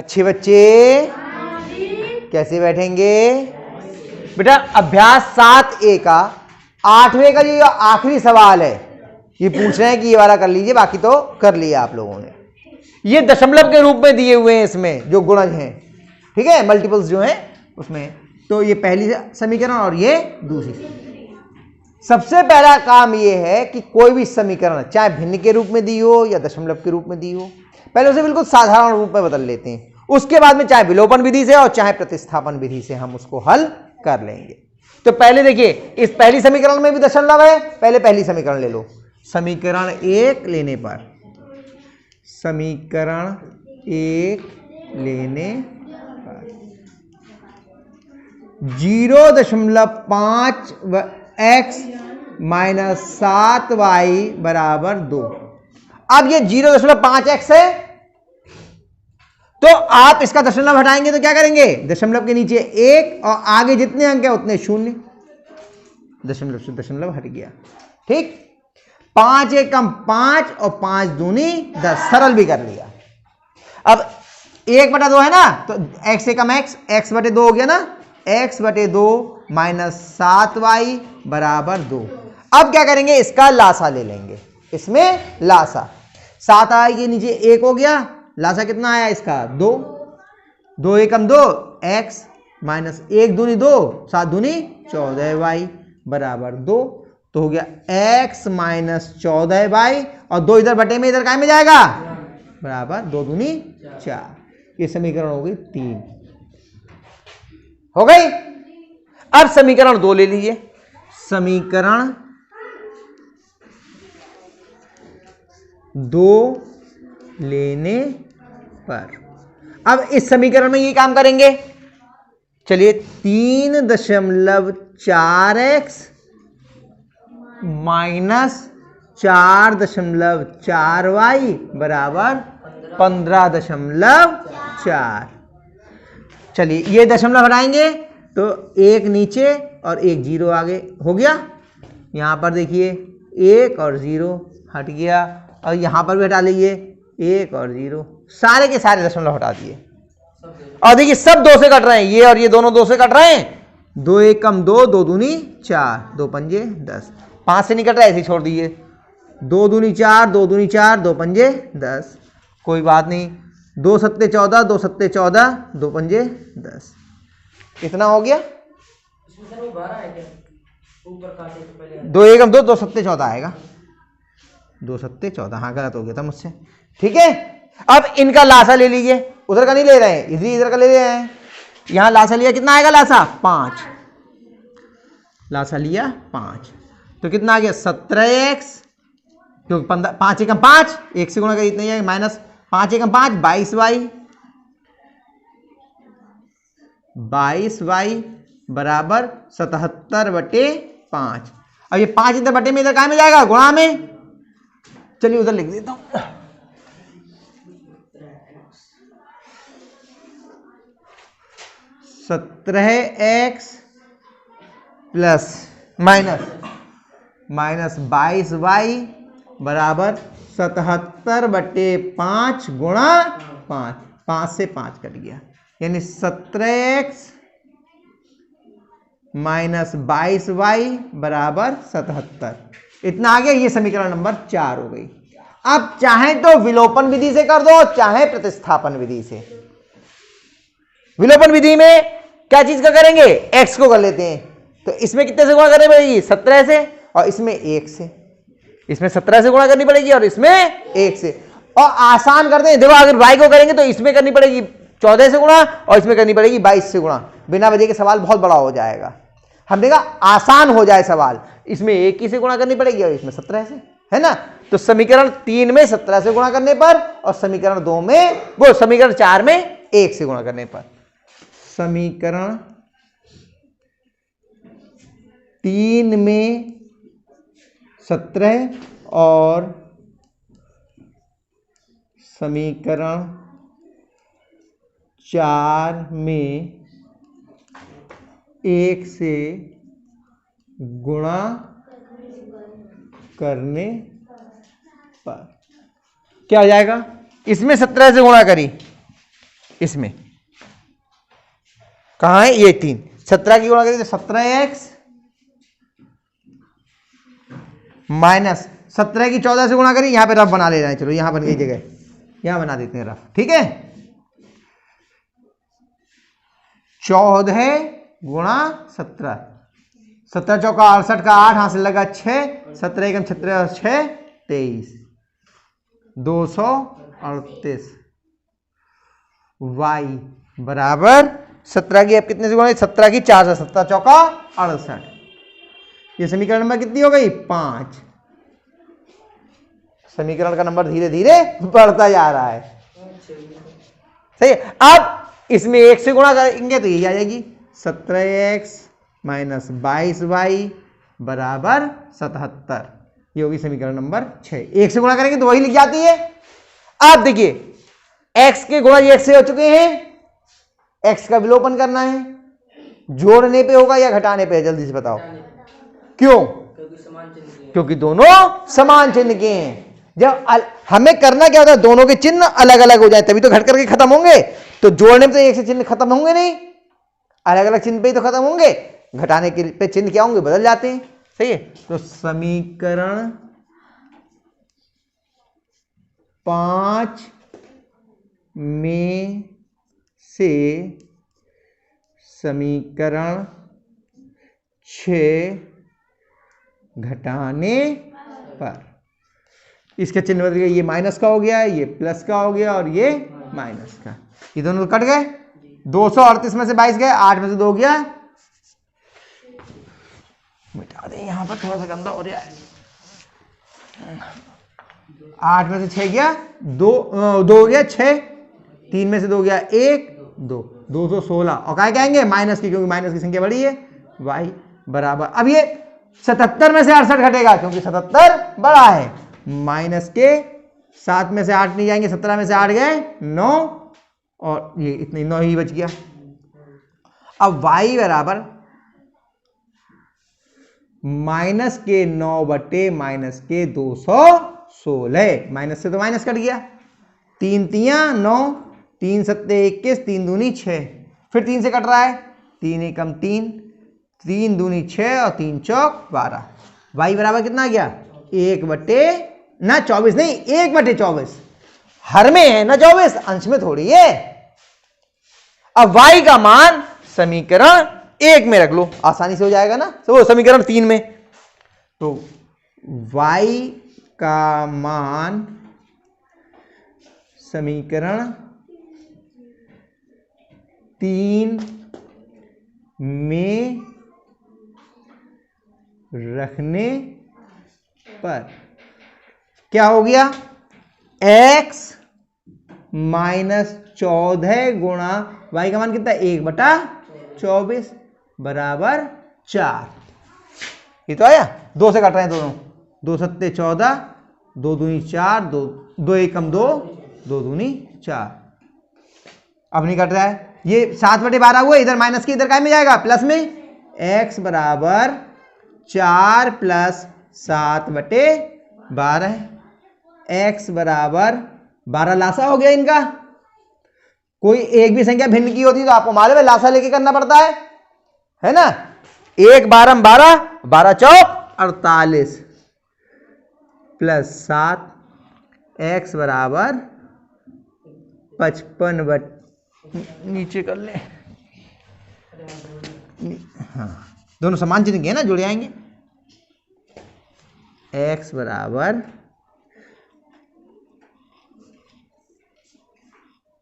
अच्छे बच्चे कैसे बैठेंगे बेटा? अभ्यास 7A का 8वें का जो आखिरी सवाल है ये पूछ रहे हैं कि ये वाला कर लीजिए, बाकी तो कर लिया आप लोगों ने। ये दशमलव के रूप में दिए हुए हैं इसमें जो गुणज हैं, ठीक है, मल्टीपल्स जो हैं उसमें। तो ये पहली समीकरण और ये दूसरी। सबसे पहला काम ये है कि कोई भी समीकरण चाहे भिन्न के रूप में दी हो या दशमलव के रूप में दी हो, पहले उसे बिल्कुल साधारण रूप में बदल लेते हैं। उसके बाद में चाहे विलोपन विधि से और चाहे प्रतिस्थापन विधि से हम उसको हल कर लेंगे। तो पहले देखिए, इस पहली समीकरण में भी दशमलव है, पहले पहली समीकरण ले लो। समीकरण 1 लेने पर, समीकरण 1 लेने पर 0.5x माइनस 7y बराबर 2। अब ये 0.5x है तो आप इसका दशमलव हटाएंगे तो क्या करेंगे? दशमलव के नीचे 1 और आगे जितने अंक है उतने 0। दशमलव से दशमलव हट गया, ठीक। 5 एकम 5 और 5 दूनी 10, सरल भी कर लिया। अब 1/2 है ना, तो x एकम x बटे 2 हो गया ना, x बटे 2 माइनस 7y बराबर 2। अब क्या करेंगे? इसका लासा ले लेंगे। इसमें लासा 7i के नीचे 1 हो गया, लासा कितना आया इसका? 2। 2 एकम 2 x माइनस 1 दूनी 2, 7 दूनी 14y बराबर 2। तो हो गया x माइनस 14y और 2 इधर बटे में, इधर काय में जाएगा? बराबर 2 दूनी 4। ये समीकरण हो गई 3, हो गई। अब समीकरण 2 ले लीजिए। समीकरण 2 लेने पर अब इस समीकरण में ये काम करेंगे। चलिए 3.4x माइनस 4.4y बराबर 15.4। चलिए ये दशमलव हटाएंगे तो 1 नीचे और 1 0 आगे हो गया। यहां पर देखिए 1 और 0 हट गया और यहां पर भी हटा लीजिए 1 और 0, सारे के सारे दशमलव हटा दिए। और देखिए सब 2 से कट रहे हैं, ये और ये दोनों 2 से कट रहे हैं। 2 एकम 2, 2 दूनी 4, 2 पंजे 10। 5 से नहीं कट रहा है, ऐसे छोड़ दीजिए। 2 दूनी 4, 2 दूनी 4, 2 पंजे 10, कोई बात नहीं। 2 सत्ते 14, 2 सत्ते 14, 2 पंजे 10। कितना हो गया? 2 एकम 2, 2 सत्ते 14 आएगा। 2 सत्ते 14, हाँ गलत हो गया था मुझसे, ठीक है। अब इनका लासा ले लीजिए, उधर का नहीं ले रहे हैं, इधर का ले रहे हैं। यहां लासा लिया, कितना आएगा लासा? 5। लासा लिया 5 तो कितना आ गया? 17x, क्योंकि 5 एकम 5, 1 से गुणा कर इतना ही है, माइनस 5 एकम 5 22y बराबर 77/5। अब ये 5 इधर बटे में, इधर काय में जाएगा? गुणा में। चलिए उधर लिख देता हूं। 17x प्लस माइनस 22y बराबर 77/5 गुणा 5। 5 से 5 कट गया, यानी 17x माइनस 22y बराबर 77। इतना आ गया। ये समीकरण नंबर 4 हो गई। अब चाहे तो विलोपन विधि से कर दो, चाहे प्रतिस्थापन विधि से। विलोपन विधि में क्या चीज का करेंगे? x को कर लेते हैं। तो इसमें कितने से गुणा करनी पड़ेगी? 17 से, और इसमें 1 से। इसमें 17 से गुणा करनी पड़ेगी और इसमें 1 से। और आसान करते हैं, देखो अगर y को करेंगे तो इसमें करनी पड़ेगी 14 से गुणा और इसमें करनी पड़ेगी 22 से गुणा। बिना वजह के सवाल बहुत बड़ा हो जाएगा। हमने कहा आसान हो जाए सवाल, इसमें 1 ही से गुणा करनी पड़ेगी और इसमें 17 से, है ना। तो समीकरण 3 में 17 से गुणा करने पर और समीकरण 2 में, वो समीकरण 4 में 1 से गुणा करने पर। समीकरण 3 में 17 और समीकरण 4 में 1 से गुणा करने पर क्या हो जाएगा? इसमें 17 से गुणा करी, इसमें कहाँ है, ये 3, 17 की गुणा करेंगे 17x माइनस 17 की 14 से गुणा करें, यहां पे रफ बना ले रहे हैं, चलो यहां बन गई जगह, यहां बना देते हैं रफ, ठीक है। 14 गुणा 17, 17 चौका 68 का 8 हासिल लगा 6, 17 एकम 17 और 6 23, 238 y बराबर 17 की अब कितने से गुणा, 17 की 4 से, 17 चौका 68, ये समीकरण नंबर कितनी हो गई 5। समीकरण का नंबर धीरे धीरे बढ़ता जा रहा है, सही है। अब इसमें 1 से गुणा करेंगे तो यही आ जाएगी 17x माइनस 22y बराबर 77, ये होगी समीकरण नंबर 6। 1 से गुणा करेंगे तो वही लिख जाती है। अब देखिए x के गुणा ये x से हो चुके हैं, x का विलोपन करना है, जोड़ने पे होगा या घटाने पे, जल्दी से बताओ। क्यों? क्योंकि दोनों समान चिन्ह के हैं। जब हमें करना क्या होता है, दोनों के चिन्ह अलग अलग हो जाए तभी तो घट करके खत्म होंगे। तो जोड़ने पे तो एक से चिन्ह खत्म होंगे नहीं, अलग अलग चिन्ह पे ही तो खत्म होंगे, घटाने के पे चिन्ह क्या होंगे, बदल जाते हैं, सही है। तो समीकरण 5 में से समीकरण 6 घटाने पर इसका चिन्ह बदल गया, ये माइनस का हो गया, ये प्लस का हो गया और ये माइनस का, ये दोनों कट गए। 238 में से 22 गए, 8 में से 2 गया, मिटा दें, यहां पर थोड़ा सा गंदा हो रहा है। 8 में से 6 गया, 2 गया 6, 3 में से 2 गया 1 2, 216 और क्या कहेंगे माइनस की, क्योंकि माइनस की संख्या बड़ी है, y बराबर, अब ये 77 में से 68 घटेगा क्योंकि 77 बड़ा है, माइनस के 7 में से 8 नहीं जाएंगे, 17 में से 8 गए 9 और ये इतने 9 ही बच गया। अब y बराबर माइनस के 9 बटे माइनस के 216, माइनस से तो माइनस कट गया, 3 तियां 9, 3 सत्ते 21, 3 दूनी 6, फिर 3 से कट रहा है, 3 एकम 3, 3 दूनी 6 और 3 चौक 12, y बराबर कितना आ गया 1 बटे ना 24 नहीं 1 बटे 24, हर में है ना 24, अंश में थोड़ी है। अब y का मान समीकरण 1 में रख लो, आसानी से हो जाएगा ना, तो समीकरण 3 में, तो y का मान समीकरण 3 में रखने पर क्या हो गया, x माइनस 14 गुणा y का मान कितना 1 बटा 24 बराबर 4, ये तो आया। 2 से कट रहे हैं दोनों, 2 सत्ते 14, 2 दूनी 4, 2 एकम 2, 2 दूनी 4, अब नहीं कट रहा है, ये 7 बटे 12 हुआ, इधर माइनस के इधर काय में जाएगा प्लस में, x बराबर 4 प्लस 7 बटे 12, x बराबर 12 लासा हो गया इनका। कोई एक भी संख्या भिन्न की होती तो आपको मालूम है लासा लेके करना पड़ता है ना। 1 12 12, 12 चौक 48 प्लस 7, x बराबर 55 बट नीचे कर ले, हाँ दोनों समान चिन्ह के ना, जुड़ जाएंगे, x बराबर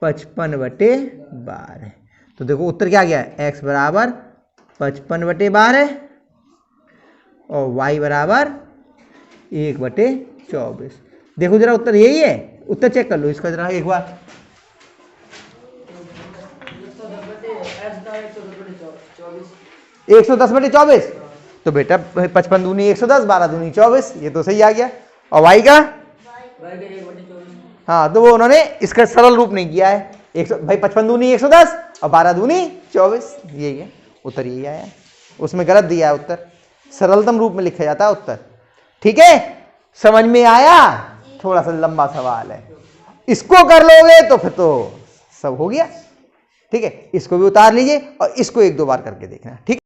55 बटे 12, तो देखो उत्तर क्या गया, x बराबर 55 बटे 12 और y बराबर 1 बटे 24। देखो जरा उत्तर यही है, उत्तर चेक कर लो इसका जरा एक बार, 110 बटे 24, तो बेटा 55 दूनी 110, 12 दूनी 24, ये तो सही आ गया। और y का हाँ, तो वो उन्होंने इसका सरल रूप नहीं किया है, 100 भाई 55 दूनी 110 और 12 दूनी 24, यही है उत्तर, यही आया, उसमें गलत दिया है उत्तर, सरलतम रूप में लिखा जाता है उत्तर, ठीक है। समझ में आया, थोड़ा सा लंबा सवाल है, इसको कर लोगे तो फिर तो सब हो गया। ठीक है, इसको भी उतार लीजिए और इसको एक दो बार करके देखना, ठीक है।